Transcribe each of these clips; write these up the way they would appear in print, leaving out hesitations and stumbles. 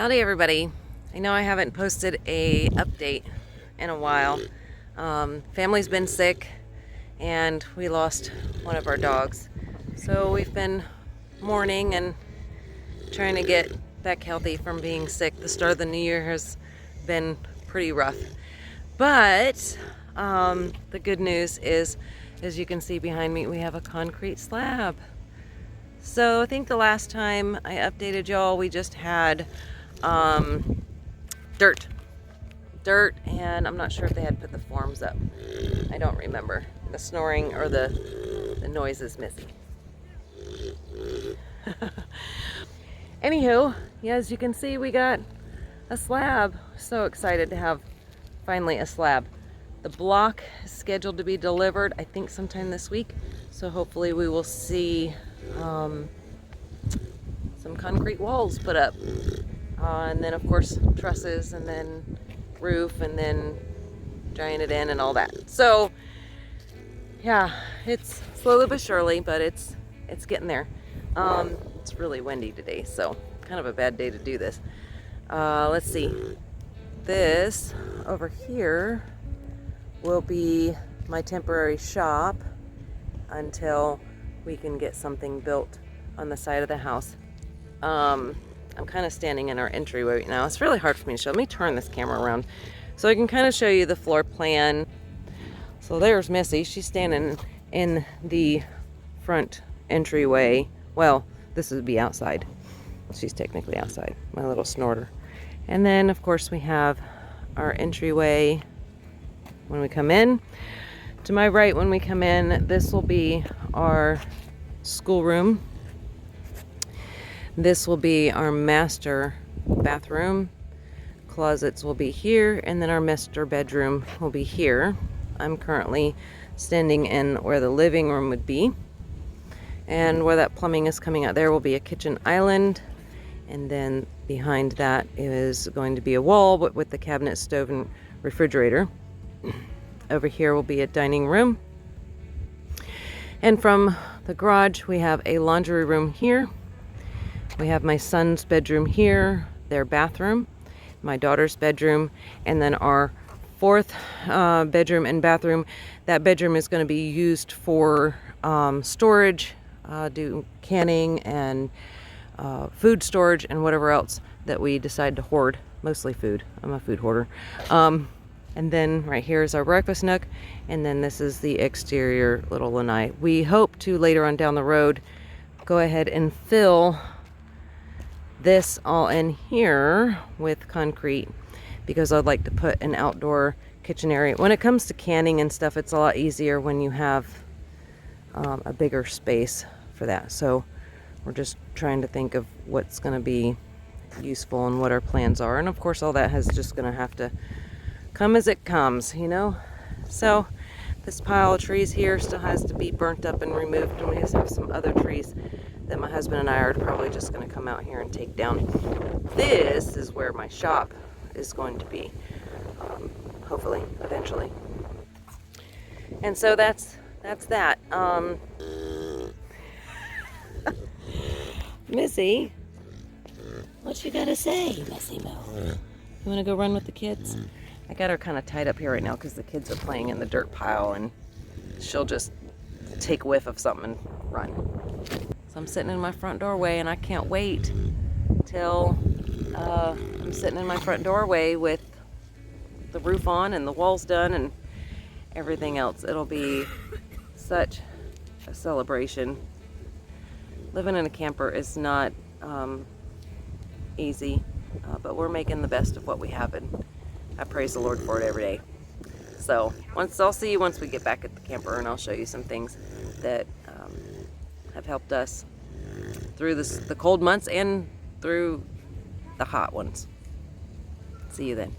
Howdy everybody. I know I haven't posted a update in a while. Family's been sick and we lost one of our dogs. So we've been mourning and trying to get back healthy from being sick. The start of the new year has been pretty rough. But the good news is, as you can see behind me, we have a concrete slab. So I think the last time I updated y'all, we just had dirt, and I'm not sure if they had put the forms up. I don't remember. The snoring or the noise is missing. Anywho, yeah, as you can see, we got a slab. So excited to have finally a slab. The block is scheduled to be delivered, I think, sometime this week. So hopefully we will see some concrete walls put up. And then, of course, trusses, and then roof, and then drying it in and all that. So, yeah, it's slowly but surely, but it's getting there. It's really windy today, so kind of a bad day to do this. Let's see. This over here will be my temporary shop until we can get something built on the side of the house. I'm kind of standing in our entryway right now. It's really hard for me to show. Let me turn this camera around so I can kind of show you the floor plan. So there's Missy. She's standing in the front entryway. Well, this would be outside. She's technically outside, my little snorter. And then, of course, we have our entryway when we come in. To my right, when we come in, this will be our schoolroom. This will be our master bathroom. Closets will be here, and then our master bedroom will be here. I'm currently standing in where the living room would be. And where that plumbing is coming out, there will be a kitchen island. And then behind that is going to be a wall, but with the cabinet, stove, and refrigerator. Over here will be a dining room. And from the garage, we have a laundry room here. We have my son's bedroom here, their bathroom, my daughter's bedroom, and then our fourth bedroom and bathroom. That bedroom is going to be used for storage, do canning and food storage and whatever else that we decide to hoard, mostly food. I'm a food hoarder. And then right here is our breakfast nook, and then this is the exterior little lanai. We hope to later on down the road go ahead and fill this all in here with concrete, because I'd like to put an outdoor kitchen area. When it comes to canning and stuff, it's a lot easier when you have a bigger space for that. So we're just trying to think of what's going to be useful and what our plans are. And of course, all that has just going to have to come as it comes, you know. So this pile of trees here still has to be burnt up and removed, and we just have some other trees that my husband and I are probably just going to come out here and take down. This is where my shop is going to be, hopefully, eventually. And so that's that. Missy, what you gotta say, Missy Mo? You want to go run with the kids? I got her kind of tied up here right now because the kids are playing in the dirt pile, and she'll just take a whiff of something and run. So I'm sitting in my front doorway, and I can't wait till I'm sitting in my front doorway with the roof on and the walls done and everything else. It'll be such a celebration. Living in a camper is not easy, but we're making the best of what we have, and I praise the Lord for it every day. So I'll see you once we get back at the camper, and I'll show you some things that have helped us through the cold months and through the hot ones. See you then.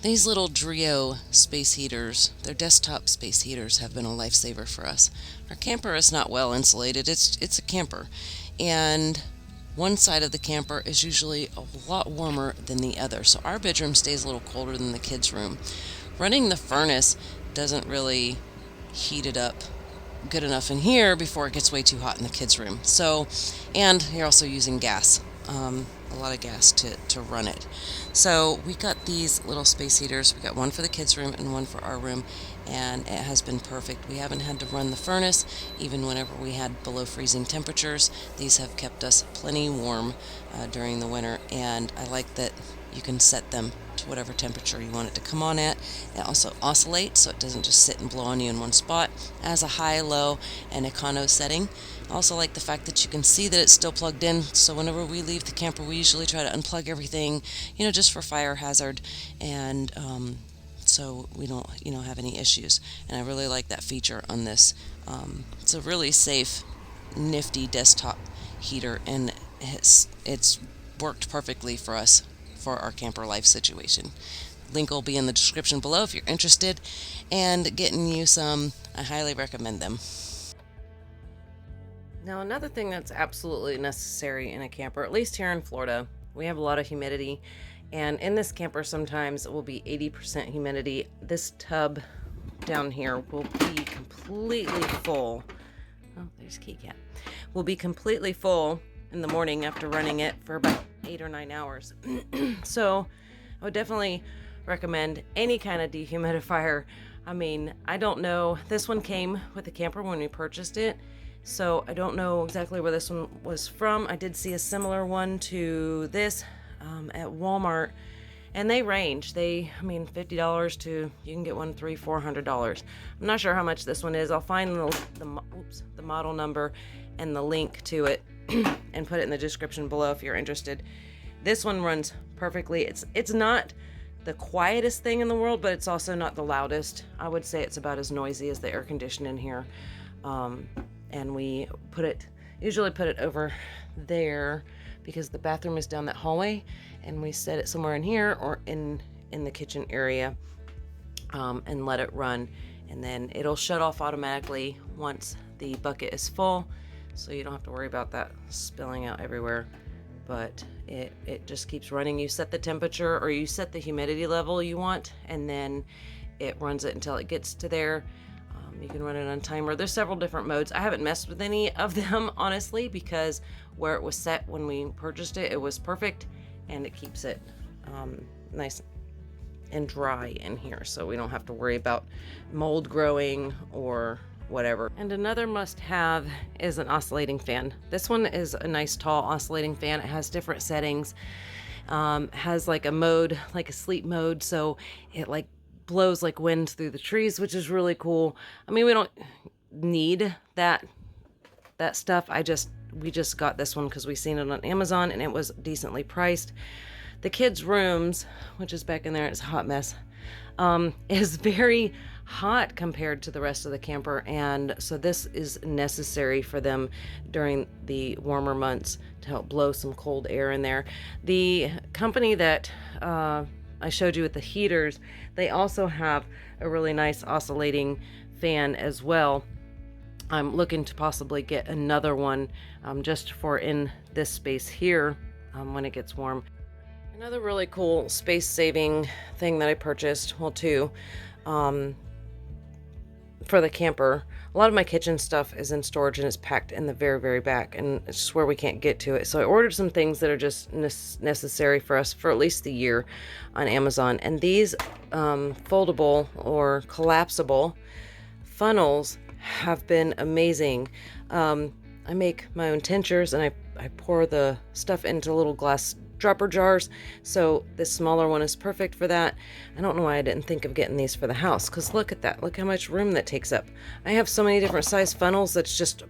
These little Drio space heaters, their desktop space heaters, have been a lifesaver for us. Our camper is not well insulated. It's a camper, and one side of the camper is usually a lot warmer than the other, so our bedroom stays a little colder than the kids' room. Running the furnace doesn't really heat it up good enough in here before it gets way too hot in the kids' room. So, and you're also using gas. a lot of gas to run it. So we got these little space heaters. We got one for the kids' room and one for our room, and it has been perfect. We haven't had to run the furnace even whenever we had below freezing temperatures. These have kept us plenty warm during the winter, and I like that you can set them to whatever temperature you want it to come on at. It also oscillates, so it doesn't just sit and blow on you in one spot. It has a high, low, and econo setting. I also like the fact that you can see that it's still plugged in, so whenever we leave the camper, we usually try to unplug everything, just for fire hazard, and so we don't, have any issues. And I really like that feature on this. It's a really safe, nifty desktop heater, and it's worked perfectly for us for our camper life situation. Link will be in the description below if you're interested, and getting you some, I highly recommend them. Now, another thing that's absolutely necessary in a camper, at least here in Florida, we have a lot of humidity, and in this camper sometimes it will be 80% humidity. This tub down here will be completely full. Oh, there's Key Cat. Will be completely full in the morning after running it for about 8 or 9 hours. So I would definitely recommend any kind of dehumidifier. I mean, I don't know. This one came with the camper when we purchased it, so I don't know exactly where this one was from. I did see a similar one to this at Walmart, and they range. $50 to, you can get one $300-400. I'm not sure how much this one is. I'll find the model number and the link to it and put it in the description below if you're interested. This one runs perfectly. It's not the quietest thing in the world, but it's also not the loudest. I would say it's about as noisy as the air conditioning here. And we usually put it over there because the bathroom is down that hallway, and we set it somewhere in here or in the kitchen area, and let it run, and then it'll shut off automatically once the bucket is full, so you don't have to worry about that spilling out everywhere. But it just keeps running. You set the temperature or you set the humidity level you want, and then it runs it until it gets to there. You can run it on timer. There's several different modes. I haven't messed with any of them, honestly, because where it was set when we purchased it, it was perfect, and it keeps it nice and dry in here, so we don't have to worry about mold growing or whatever. And another must-have is an oscillating fan. This one is a nice tall oscillating fan. It has different settings. Has like a mode, like a sleep mode, so it like blows like wind through the trees, which is really cool. I mean, we don't need that stuff. We just got this one because we seen it on Amazon and it was decently priced. The kids' rooms, which is back in there, it's a hot mess, is very hot compared to the rest of the camper, and so this is necessary for them during the warmer months to help blow some cold air in there. The company that I showed you with the heaters, they also have a really nice oscillating fan as well. I'm looking to possibly get another one just for in this space here when it gets warm. Another really cool space saving thing that I purchased, well, two, for the camper. A lot of my kitchen stuff is in storage and it's packed in the very, very back, and it's just where we can't get to it. So I ordered some things that are just necessary for us for at least the year on Amazon. And these foldable or collapsible funnels have been amazing. I make my own tinctures, and I pour the stuff into little glass dropper jars, so this smaller one is perfect for that. I don't know why I didn't think of getting these for the house, because look at that. Look how much room that takes up. I have so many different size funnels that's just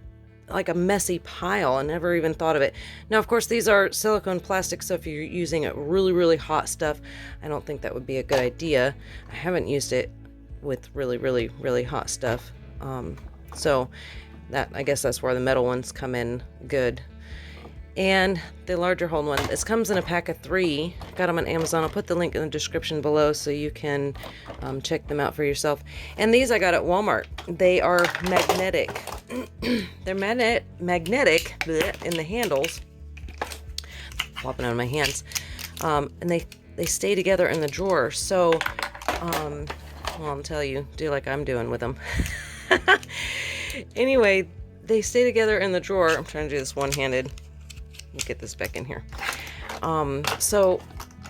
like a messy pile. I never even thought of it. Now, of course, these are silicone plastic, so if you're using it really, really hot stuff, I don't think that would be a good idea. I haven't used it with really, really, really hot stuff. So that, I guess that's where the metal ones come in good. And the larger hold one, this comes in a pack of 3. Got them on Amazon. I'll put the link in the description below so you can check them out for yourself. And these I got at Walmart. They are magnetic. They're magnetic in the handles. Flopping out of my hands. And they stay together in the drawer. So, well, I'll tell you, do like I'm doing with them. Anyway, they stay together in the drawer. I'm trying to do this one-handed. Get this back in here. So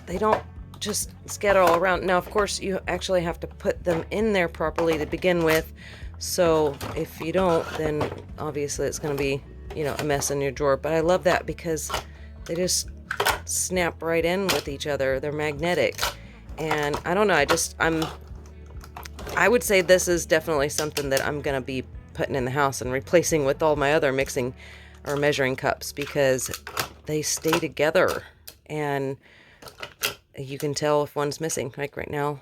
they don't just scatter all around. Now, of course, you actually have to put them in there properly to begin with. So if you don't, then obviously it's going to be, a mess in your drawer. But I love that because they just snap right in with each other. They're magnetic. And I don't know, I would say this is definitely something that I'm going to be putting in the house and replacing with all my other mixing or measuring cups, because they stay together and you can tell if one's missing. Like right now,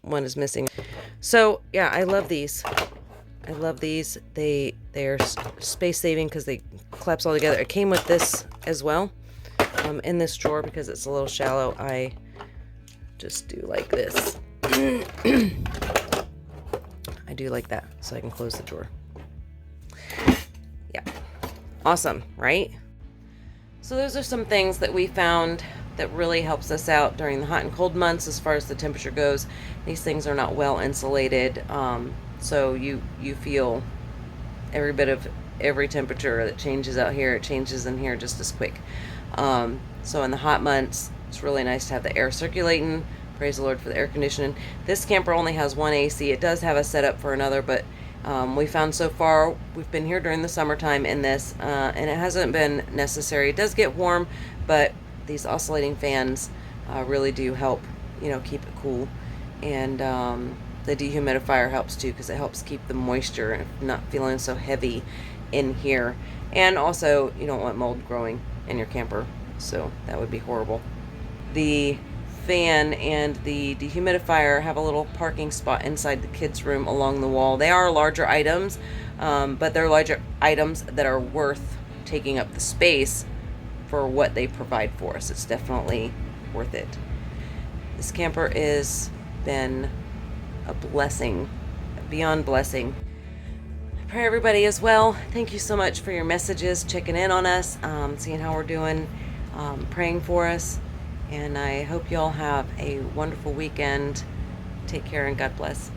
one is missing. So yeah, I love these. I love these. They're space saving because they collapse all together. It came with this as well, in this drawer, because it's a little shallow. I just do like this. I do like that, so I can close the drawer. Yeah, awesome, right? So those are some things that we found that really helps us out during the hot and cold months as far as the temperature goes. These things are not well insulated, so you feel every bit of every temperature that changes out here, it changes in here just as quick. So in the hot months, it's really nice to have the air circulating. Praise the Lord for the air conditioning. This camper only has one AC. It does have a setup for another, but we found so far, we've been here during the summertime in this, and it hasn't been necessary. It does get warm, but these oscillating fans really do help, keep it cool. And the dehumidifier helps too, because it helps keep the moisture not feeling so heavy in here. And also, you don't want mold growing in your camper, so that would be horrible. The fan and the dehumidifier have a little parking spot inside the kids' room along the wall. They are larger items, but they're larger items that are worth taking up the space for what they provide for us. It's definitely worth it. This camper has been a blessing, beyond blessing. I pray everybody is well. Thank you so much for your messages, checking in on us, seeing how we're doing, praying for us. And I hope you all have a wonderful weekend. Take care and God bless.